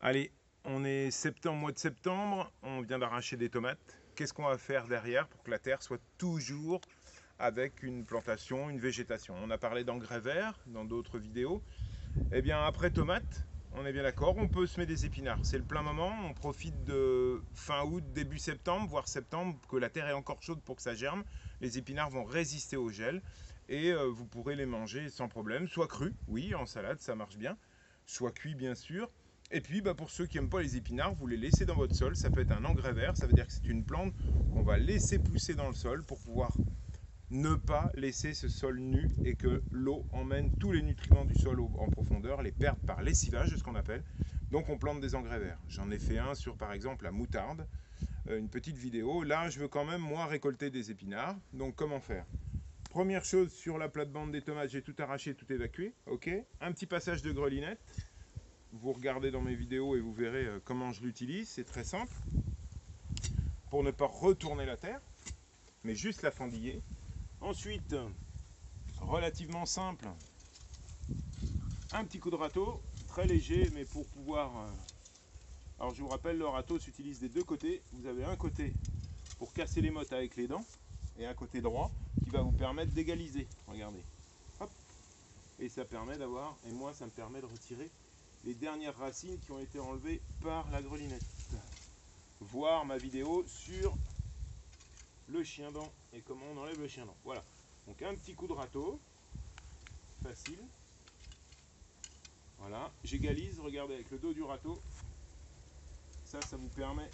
Allez, on est septembre, mois de septembre, on vient d'arracher des tomates. Qu'est-ce qu'on va faire derrière pour que la terre soit toujours avec une plantation, une végétation? On a parlé d'engrais verts dans d'autres vidéos. Eh bien, après tomates, on est bien d'accord, on peut semer des épinards. C'est le plein moment, on profite de fin août, début septembre, voire septembre, que la terre est encore chaude pour que ça germe. Les épinards vont résister au gel et vous pourrez les manger sans problème, soit crus, oui, en salade, ça marche bien, soit cuits bien sûr. Et puis pour ceux qui n'aiment pas les épinards, vous les laissez dans votre sol, ça peut être un engrais vert, ça veut dire que c'est une plante qu'on va laisser pousser dans le sol pour pouvoir ne pas laisser ce sol nu et que l'eau emmène tous les nutriments du sol en profondeur, les perdre par lessivage, ce qu'on appelle. Donc on plante des engrais verts. J'en ai fait un sur par exemple la moutarde, une petite vidéo. Là je veux quand même moi récolter des épinards. Donc comment faire? Première chose, sur la plate-bande des tomates, j'ai tout arraché, tout évacué. Ok. Un petit passage de grelinette. Vous regardez dans mes vidéos et vous verrez comment je l'utilise. C'est très simple. Pour ne pas retourner la terre, mais juste la fendiller. Ensuite, relativement simple, un petit coup de râteau, très léger, mais pour pouvoir... Alors je vous rappelle, le râteau s'utilise des deux côtés. Vous avez un côté pour casser les mottes avec les dents, et un côté droit qui va vous permettre d'égaliser. Regardez. Hop. Et ça permet d'avoir, et moi ça me permet de retirer les dernières racines qui ont été enlevées par la grelinette. Voir ma vidéo sur le chien-dent et comment on enlève le chien-dent. Voilà. Donc un petit coup de râteau, facile. Voilà, j'égalise, regardez avec le dos du râteau. Ça vous permet.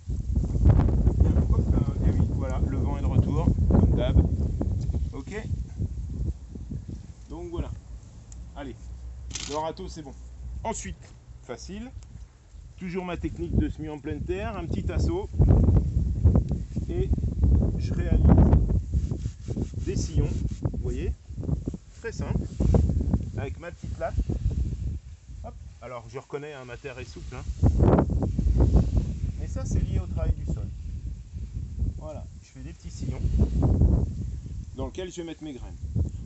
Hop, et oui, voilà, le vent est de retour, comme d'hab. Ok. Donc voilà. Allez, le râteau c'est bon. Ensuite, facile. Toujours ma technique de semis en pleine terre, un petit assaut. Et je réalise des sillons, vous voyez, très simple, avec ma petite latte. Hop. Alors je reconnais, hein, ma terre est souple, hein. Mais ça c'est lié au travail du sol. Voilà, je fais des petits sillons dans lesquels je vais mettre mes graines.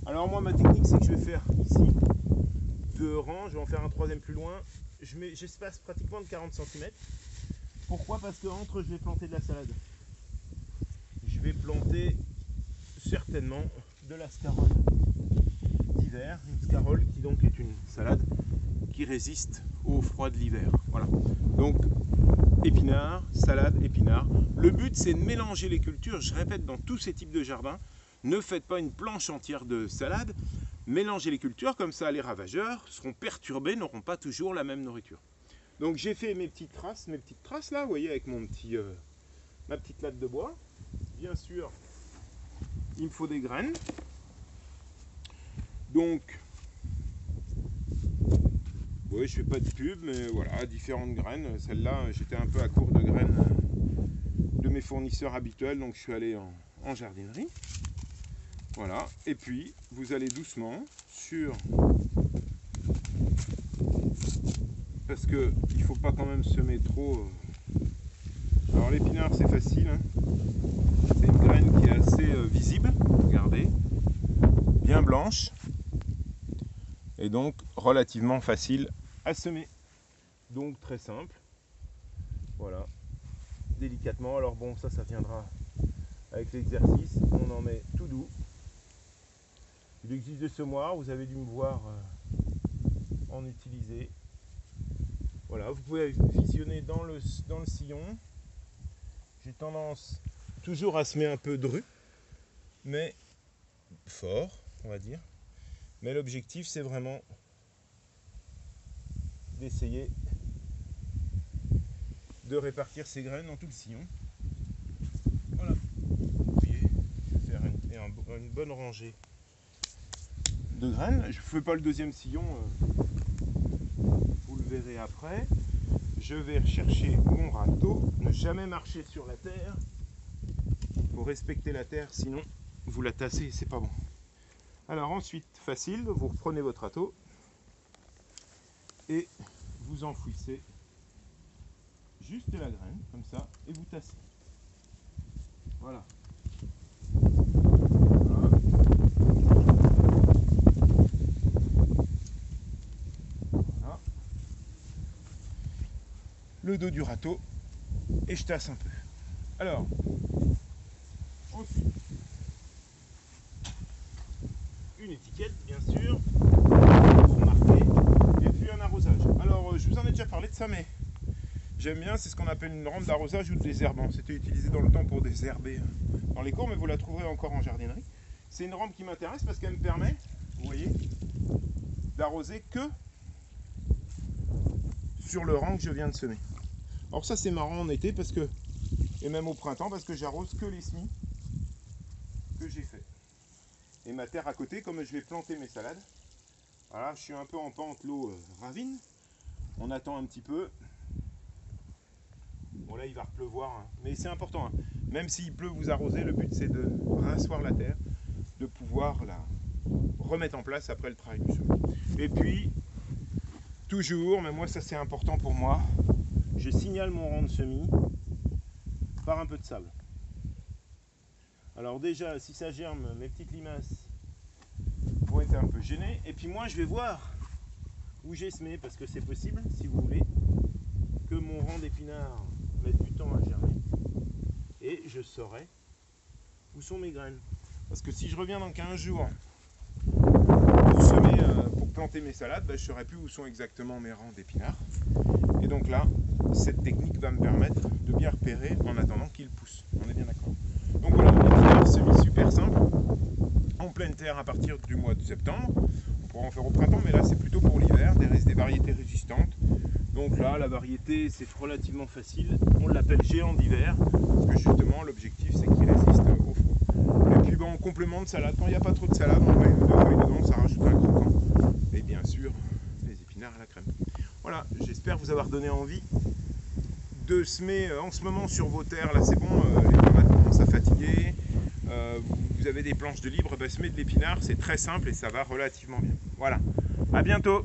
Alors moi ma technique c'est que je vais faire ici deux rangs, je vais en faire un troisième plus loin. J'espace pratiquement de 40 cm. Pourquoi? Parce qu'entre je vais planter de la salade. Je vais planter certainement de la scarole d'hiver, une scarole qui donc est une salade qui résiste au froid de l'hiver. Voilà. Donc épinards, salade, épinards. Le but c'est de mélanger les cultures. Je répète, dans tous ces types de jardins, ne faites pas une planche entière de salade. Mélangez les cultures, comme ça les ravageurs seront perturbés, n'auront pas toujours la même nourriture. Donc j'ai fait mes petites traces là, vous voyez, avec mon petit, ma petite latte de bois. Bien sûr, il me faut des graines. Donc, oui, je fais pas de pub, mais voilà, différentes graines. Celle-là, j'étais un peu à court de graines de mes fournisseurs habituels, donc je suis allé en jardinerie. Voilà, et puis vous allez doucement sur... Parce que il faut pas quand même semer trop... Alors l'épinard c'est facile, hein. C'est une graine qui est assez visible, regardez, bien blanche, et donc relativement facile à semer. Donc très simple, voilà, délicatement. Alors bon, ça viendra avec l'exercice, on en met tout doux. Il existe des semoirs, vous avez dû me voir en utiliser. Voilà, vous pouvez visionner dans le sillon. J'ai tendance toujours à semer un peu dru, mais fort, on va dire. Mais l'objectif, c'est vraiment d'essayer de répartir ces graines dans tout le sillon. Voilà, vous voyez, je vais faire une bonne rangée de graines. Je ne fais pas le deuxième sillon, vous le verrez après. Je vais rechercher mon râteau, ne jamais marcher sur la terre. Il faut respecter la terre, sinon vous la tassez et c'est pas bon. Alors ensuite, facile, vous reprenez votre râteau et vous enfouissez juste la graine, comme ça, et vous tassez. Voilà. Voilà. Voilà. le dos du râteau et je tasse un peu. Alors, ensuite, une étiquette bien sûr, pour marquer, et puis un arrosage. Alors, je vous en ai déjà parlé de ça, mais j'aime bien, c'est ce qu'on appelle une rampe d'arrosage ou de désherbant. C'était utilisé dans le temps pour désherber dans les cours, mais vous la trouverez encore en jardinerie. C'est une rampe qui m'intéresse parce qu'elle me permet, vous voyez, d'arroser que sur le rang que je viens de semer. Alors ça c'est marrant en été parce que, et même au printemps, parce que j'arrose que les semis que j'ai fait. Et ma terre à côté, comme je vais planter mes salades, voilà, je suis un peu en pente, l'eau ravine. On attend un petit peu. Bon là il va repleuvoir, hein. Mais c'est important, hein. Même s'il pleut, vous arrosez, le but c'est de rasseoir la terre, de pouvoir la remettre en place après le travail du sol. Et puis, toujours, mais moi ça c'est important pour moi, je signale mon rang de semis par un peu de sable. Alors déjà, si ça germe, mes petites limaces vont être un peu gênées. Et puis moi je vais voir où j'ai semé, parce que c'est possible, si vous voulez, que mon rang d'épinards mette du temps à germer. Et je saurai où sont mes graines. Parce que si je reviens dans 15 jours pour semer, pour planter mes salades, je ne saurai plus où sont exactement mes rangs d'épinards. Et donc là, cette technique va me permettre de bien repérer en attendant qu'ils poussent. On est bien d'accord. Donc voilà, un semis super simple, en pleine terre à partir du mois de septembre. On pourra en faire au printemps, mais là c'est plutôt pour l'hiver, des variétés résistantes. Donc là, la variété, c'est relativement facile. On l'appelle géant d'hiver, parce que justement, l'objectif, c'est qu'il résiste au froid. Et puis, en complément de salade, quand il n'y a pas trop de salade, on met une ou deux feuilles dedans, ça rajoute un croquant. Et bien sûr, les épinards à la crème. Voilà, j'espère vous avoir donné envie de semer en ce moment sur vos terres. Là, c'est bon, les tomates commencent à fatiguer. Vous avez des planches de libre, semez de l'épinard, c'est très simple et ça va relativement bien. Voilà, à bientôt!